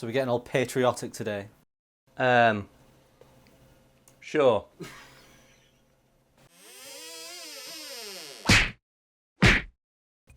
So we're getting all patriotic today. Sure.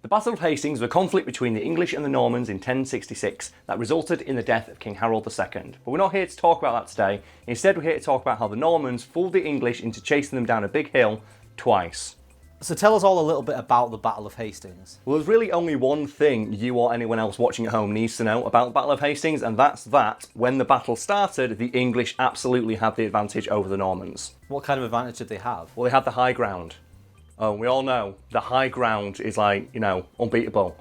The Battle of Hastings was a conflict between the English and the Normans in 1066 that resulted in the death of King Harold II. But we're not here to talk about that today. Instead, we're here to talk about how the Normans fooled the English into chasing them down a big hill twice. So tell us all a little bit about the Battle of Hastings. Well, there's really only one thing you or anyone else watching at home needs to know about the Battle of Hastings, and that's that when the battle started, the English absolutely had the advantage over the Normans. What kind of advantage did they have? Well, they had the high ground. Oh, we all know the high ground is like, you know, unbeatable.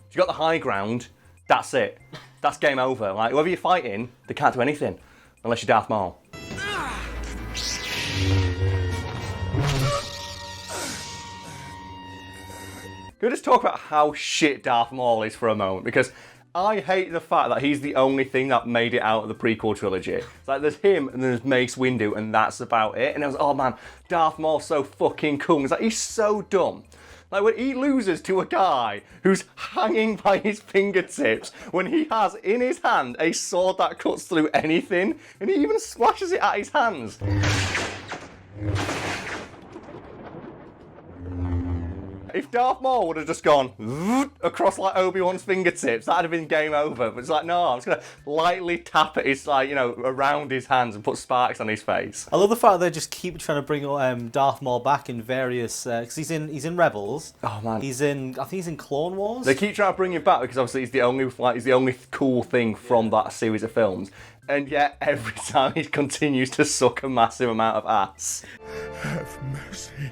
If you got the high ground, that's it. That's game over. Like, whoever you're fighting, they can't do anything unless you're Darth Maul. Can we just talk about how shit Darth Maul is for a moment? Because I hate the fact that he's the only thing that made it out of the prequel trilogy. It's like there's him and there's Mace Windu and that's about it. And I was like, oh man, Darth Maul's so fucking cool. It's like, he's so dumb. Like when he loses to a guy who's hanging by his fingertips when he has in his hand a sword that cuts through anything and he even splashes it at his hands. If Darth Maul would have just gone across like Obi-Wan's fingertips, that'd have been game over. But it's like, no, I'm just gonna lightly tap at his, like, you know, around his hands and put sparks on his face. I love the fact that they just keep trying to bring Darth Maul back in various, because he's in Rebels. Oh man, I think he's in Clone Wars. They keep trying to bring him back because obviously he's the only cool thing from that series of films. And yet every time he continues to suck a massive amount of ass. Have mercy.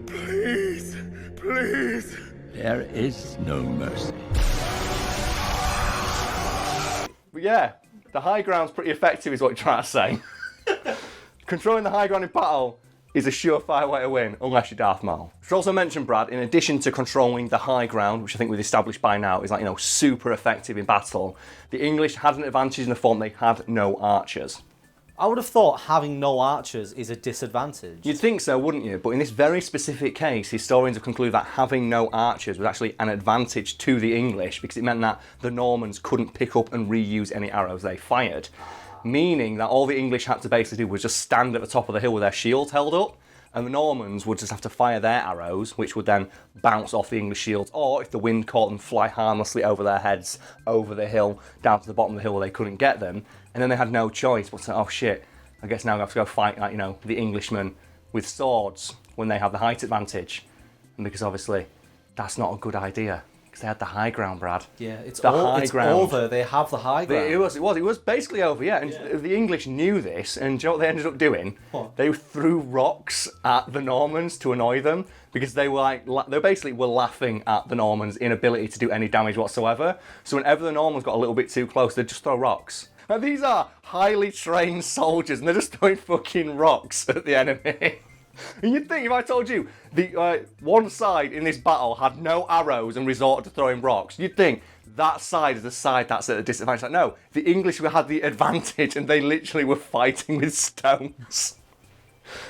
Please, please. There is no mercy. But yeah, the high ground's pretty effective is what you're trying to say. Controlling the high ground in battle is a surefire way to win, unless you're Darth Maul. I should also mention, Brad, in addition to controlling the high ground, which I think we've established by now is like, you know, super effective in battle, the English had an advantage in the form they had no archers. I would have thought having no archers is a disadvantage. You'd think so, wouldn't you? But in this very specific case, historians have concluded that having no archers was actually an advantage to the English because it meant that the Normans couldn't pick up and reuse any arrows they fired. Meaning that all the English had to basically do was just stand at the top of the hill with their shields held up, and the Normans would just have to fire their arrows, which would then bounce off the English shields, or if the wind caught them, fly harmlessly over their heads, over the hill, down to the bottom of the hill where they couldn't get them. And then they had no choice but to say, oh shit, I guess now I have to go fight, like, you know, the Englishmen with swords when they have the height advantage. And because obviously that's not a good idea. Because they had the high ground, Brad. Yeah, it's ground. over. They have the high ground. It was basically over, yeah. And the English knew this, and do you know what they ended up doing? What? They threw rocks at the Normans to annoy them because they were like, they basically were laughing at the Normans' inability to do any damage whatsoever. So whenever the Normans got a little bit too close, they'd just throw rocks. Now these are highly trained soldiers, and they're just throwing fucking rocks at the enemy. And you'd think if I told you the one side in this battle had no arrows and resorted to throwing rocks, you'd think that side is the side that's at a disadvantage. Like, no, the English had the advantage and they literally were fighting with stones.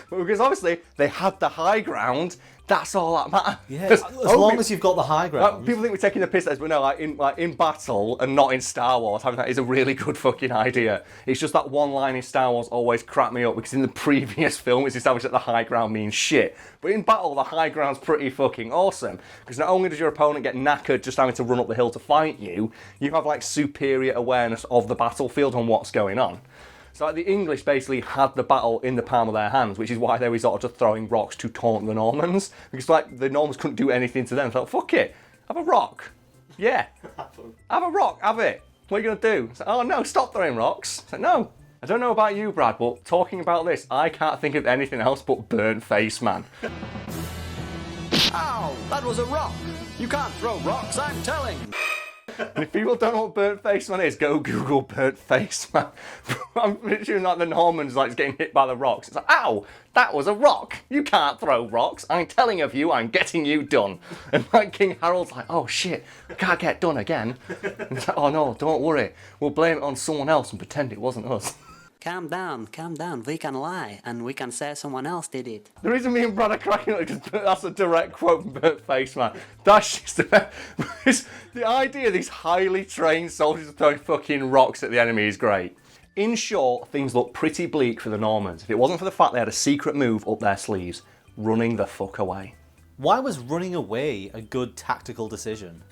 But because obviously they had the high ground, that's all that matters. Yeah, as long as you've got the high ground. People think we're taking the piss at us, but no, like in battle and not in Star Wars, having that is a really good fucking idea. It's just that one line in Star Wars always cracked me up because in the previous film it's established that the high ground means shit. But in battle, the high ground's pretty fucking awesome. Because not only does your opponent get knackered just having to run up the hill to fight you, you have like superior awareness of the battlefield and what's going on. So like, the English basically had the battle in the palm of their hands, which is why they resorted to throwing rocks to taunt the Normans. Because like the Normans couldn't do anything to them. They thought, fuck it, have a rock. Yeah, have a rock, have it. What are you going to do? Like, oh no, stop throwing rocks. Like, no, I don't know about you, Brad, but talking about this, I can't think of anything else but burnt face, man. Ow! That was a rock! You can't throw rocks, I'm telling! And if people don't know what burnt face man is, go Google burnt face man. I'm picturing like the Normans like getting hit by the rocks. It's like, ow, that was a rock. You can't throw rocks. I'm telling of you, I'm getting you done. And like King Harold's like, oh shit, I can't get done again. And it's like, oh no, don't worry. We'll blame it on someone else and pretend it wasn't us. calm down. We can lie, and we can say someone else did it. The reason me and Brad are cracking up is that's a direct quote from Burt Face, man. That's just the idea of these highly trained soldiers throwing fucking rocks at the enemy is great. In short, things look pretty bleak for the Normans if it wasn't for the fact they had a secret move up their sleeves: running the fuck away. Why was running away a good tactical decision?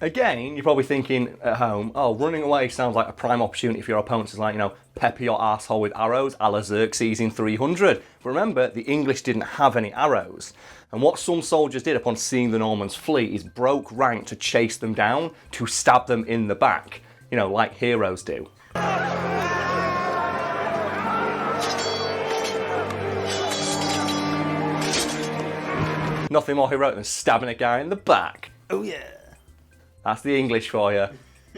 Again, you're probably thinking at home, oh, running away sounds like a prime opportunity for your opponents to, like, pepper your arsehole with arrows a la Xerxes in 300. But remember, the English didn't have any arrows. And what some soldiers did upon seeing the Normans flee is broke rank to chase them down, to stab them in the back. Like heroes do. Nothing more heroic than stabbing a guy in the back. Oh yeah. That's the English for you.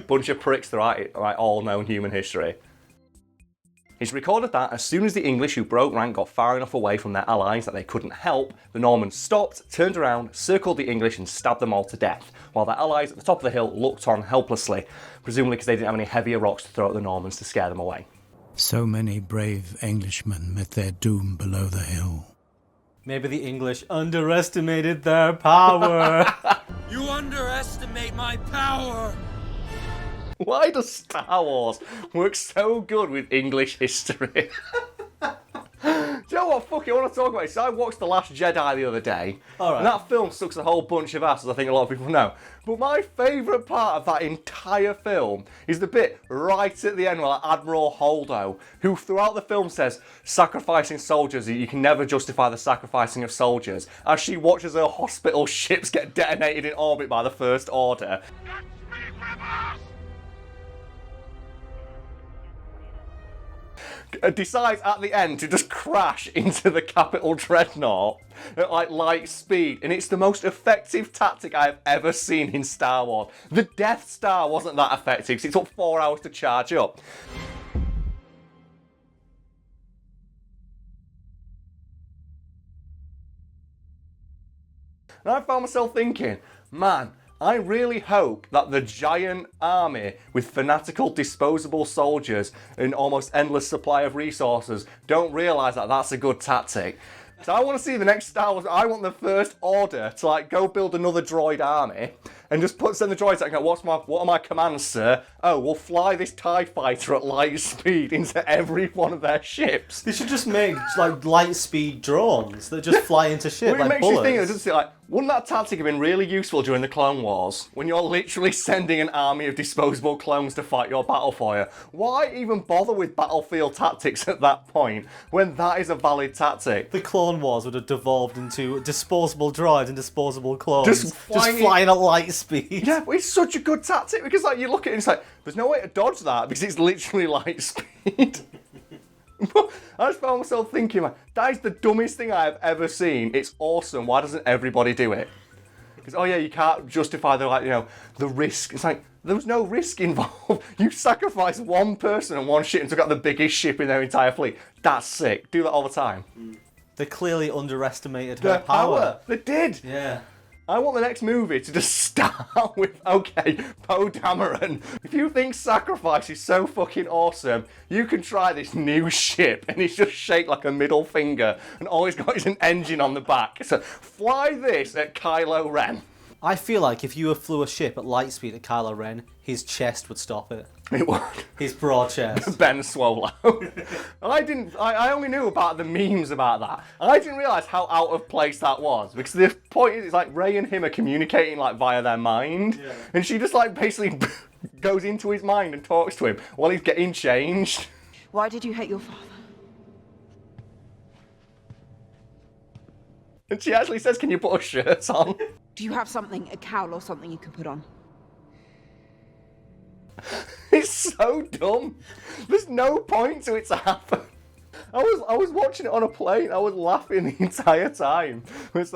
Bunch of pricks throughout all known human history. It's recorded that as soon as the English who broke rank got far enough away from their allies that they couldn't help, the Normans stopped, turned around, circled the English and stabbed them all to death, while their allies at the top of the hill looked on helplessly, presumably because they didn't have any heavier rocks to throw at the Normans to scare them away. So many brave Englishmen met their doom below the hill. Maybe the English underestimated their power. You underestimate my power! Why does Star Wars work so good with English history? Do you know what? Fuck it, I want to talk about it. So I watched The Last Jedi the other day. Alright. And that film sucks a whole bunch of ass, as I think a lot of people know. But my favourite part of that entire film is the bit right at the end where Admiral Holdo, who throughout the film says, sacrificing soldiers, you can never justify the sacrificing of soldiers, as she watches her hospital ships get detonated in orbit by the First Order. Decides at the end to just crash into the capital dreadnought at light speed, and it's the most effective tactic I have ever seen in Star Wars. The Death Star wasn't that effective because it took 4 hours to charge up. And I found myself thinking, man, I really hope that the giant army with fanatical disposable soldiers and almost endless supply of resources don't realise that that's a good tactic. So I want to see the next Star Wars. I want the First Order to go build another droid army and just send the droids out and go, what are my commands, sir? Oh, we'll fly this TIE fighter at light speed into every one of their ships. They should just make light speed drones that just fly into shit Well, it like makes bullets. you think, doesn't it? Wouldn't that tactic have been really useful during the Clone Wars? When you're literally sending an army of disposable clones to fight your battle for you? Why even bother with battlefield tactics at that point, when that is a valid tactic? The Clone Wars would have devolved into disposable droids and disposable clones. Just flying at light speed. Yeah, but it's such a good tactic, because you look at it and it's there's no way to dodge that, because it's literally light speed. I just found myself thinking, man, that is the dumbest thing I have ever seen. It's awesome. Why doesn't everybody do it? Because, oh yeah, you can't justify the risk. It's there was no risk involved. You sacrificed one person and one ship and took out the biggest ship in their entire fleet. That's sick. Do that all the time. They clearly underestimated her Their power. They did. Yeah. I want the next movie to just start with, okay, Poe Dameron, if you think sacrifice is so fucking awesome, you can try this new ship, and it's just shaped like a middle finger, and all it's got is an engine on the back. So fly this at Kylo Ren. I feel like if you flew a ship at light speed at Kylo Ren, his chest would stop it. It would. His broad chest. Ben Swallow. I only knew about the memes about that. I didn't realise how out of place that was, because the point is, it's Rey and him are communicating via their mind, and she just basically goes into his mind and talks to him while he's getting changed. Why did you hate your father? And she actually says, can you put a shirt on? Do you have something, a cowl or something you can put on? It's so dumb. There's no point to it to happen. I was watching it on a plane. I was laughing the entire time. It's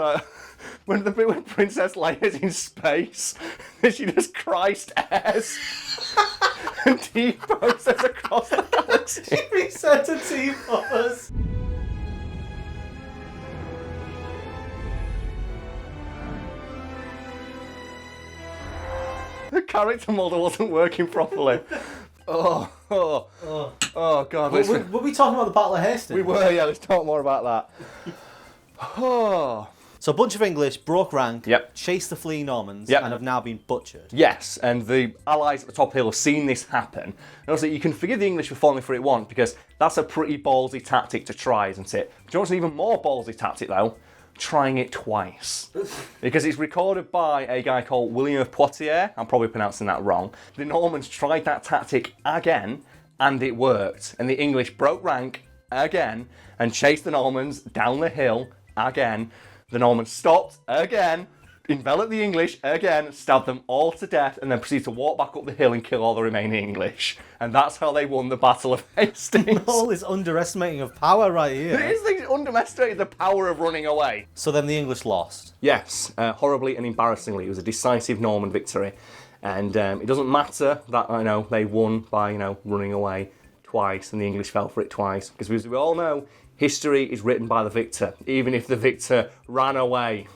when the bit when Princess Leia's in space and she just Christ airs and T-poses across the galaxy. She reset a T-pose. The character model wasn't working properly. Oh, Oh God. Were we talking about the Battle of Hastings? We were, yeah. Let's talk more about that. Oh. So a bunch of English broke rank, Yep. chased the fleeing Normans, Yep. and have now been butchered. Yes, and the allies at the top hill have seen this happen. And also, you can forgive the English for falling for it once, because that's a pretty ballsy tactic to try, isn't it? Do you know what's an even more ballsy tactic, though? Trying it twice. Because it's recorded by a guy called William of Poitiers. I'm probably pronouncing that wrong. The Normans tried that tactic again, and it worked. And the English broke rank again, and chased the Normans down the hill again. The Normans stopped again, enveloped the English again, stabbed them all to death, and then proceeded to walk back up the hill and kill all the remaining English. And that's how they won the Battle of Hastings. All this underestimating of power right here. It is, they underestimated the power of running away. So then the English lost. Yes, horribly and embarrassingly. It was a decisive Norman victory. And it doesn't matter that, they won by, running away twice, and the English fell for it twice. Because as we all know, history is written by the victor, even if the victor ran away.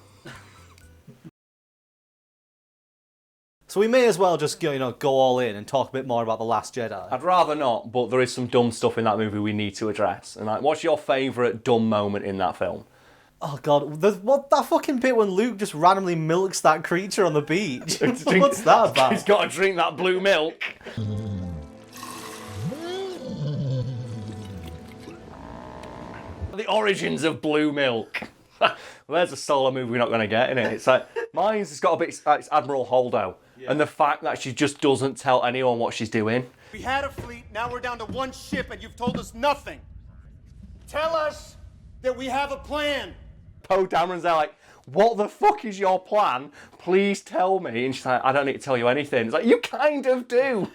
So we may as well just go all in and talk a bit more about The Last Jedi. I'd rather not, but there is some dumb stuff in that movie we need to address. And what's your favourite dumb moment in that film? Oh God, that fucking bit when Luke just randomly milks that creature on the beach. What's that about? He's got to drink that blue milk. The origins of blue milk. Well, there's a solo movie we're not going to get, innit? It's like, mine's has got a bit, it's Admiral Holdo. Yeah. And the fact that she just doesn't tell anyone what she's doing. We had a fleet, now we're down to one ship and you've told us nothing. Tell us that we have a plan. Poe Dameron's there like, what the fuck is your plan? Please tell me. And she's like, I don't need to tell you anything. It's like, you kind of do.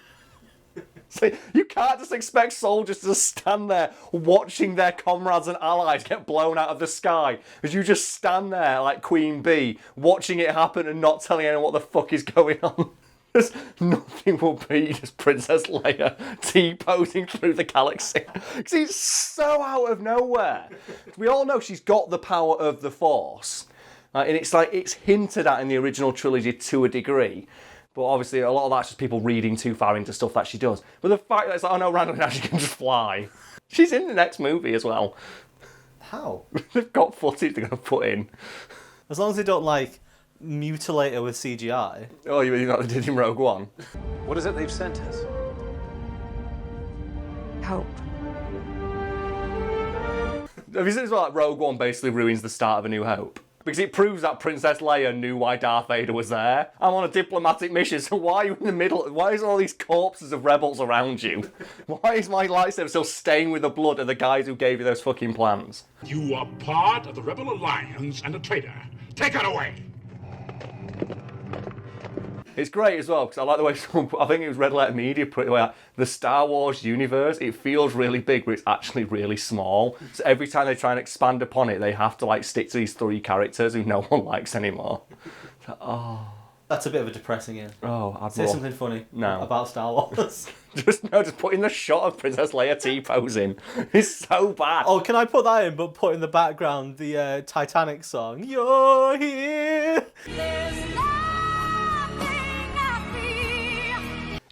So you can't just expect soldiers to stand there watching their comrades and allies get blown out of the sky. Because you just stand there like Queen Bee, watching it happen and not telling anyone what the fuck is going on. There's nothing will beat just Princess Leia T-posing through the galaxy. Because it's so out of nowhere. We all know she's got the power of the Force. And it's hinted at in the original trilogy to a degree. But obviously, a lot of that's just people reading too far into stuff that she does. But the fact that it's like, oh no, randomly now she can just fly. She's in the next movie as well. How? They've got footage they're going to put in. As long as they don't, mutilate her with CGI. Oh, you mean like they did in Rogue One? What is it they've sent us? Hope. Have you seen as well, like Rogue One basically ruins the start of A New Hope? Because it proves that Princess Leia knew why Darth Vader was there. I'm on a diplomatic mission, so why are you in the middle? Why is all these corpses of rebels around you? Why is my lightsaber still stained with the blood of the guys who gave you those fucking plans? You are part of the Rebel Alliance and a traitor. Take her away! It's great as well, because I like the way I think it was Red Letter Media put it like, the Star Wars universe, it feels really big, but it's actually really small. So every time they try and expand upon it, they have to stick to these 3 characters who no one likes anymore. Oh. That's a bit of a depressing end. Oh, Admiral. Say something funny about Star Wars. just put in the shot of Princess Leia T-posing. It's so bad. Oh, can I put that in, but put in the background the Titanic song? You're here.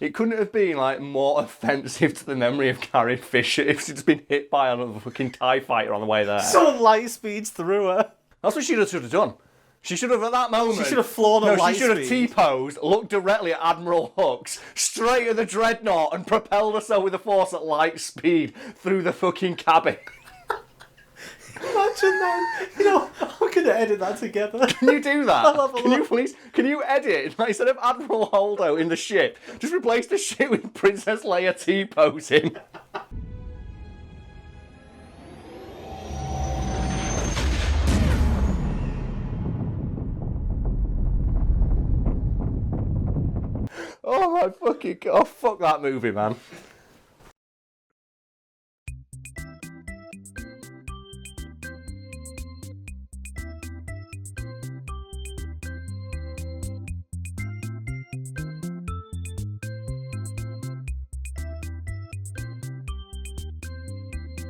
It couldn't have been more offensive to the memory of Carrie Fisher if she'd just been hit by another fucking TIE fighter on the way there. Someone light speeds through her. That's what she should have done. She should have, at that moment... She should have flown at light speed. She should have T-posed, looked directly at Admiral Hux, straight at the Dreadnought, and propelled herself with the Force at light speed through the fucking cabin. Imagine that. I'm going to edit that together. Can you do that? I'll have a look. Can you edit, instead of Admiral Holdo in the ship, just replace the ship with Princess Leia T-posing? Oh my fucking God, fuck that movie, man.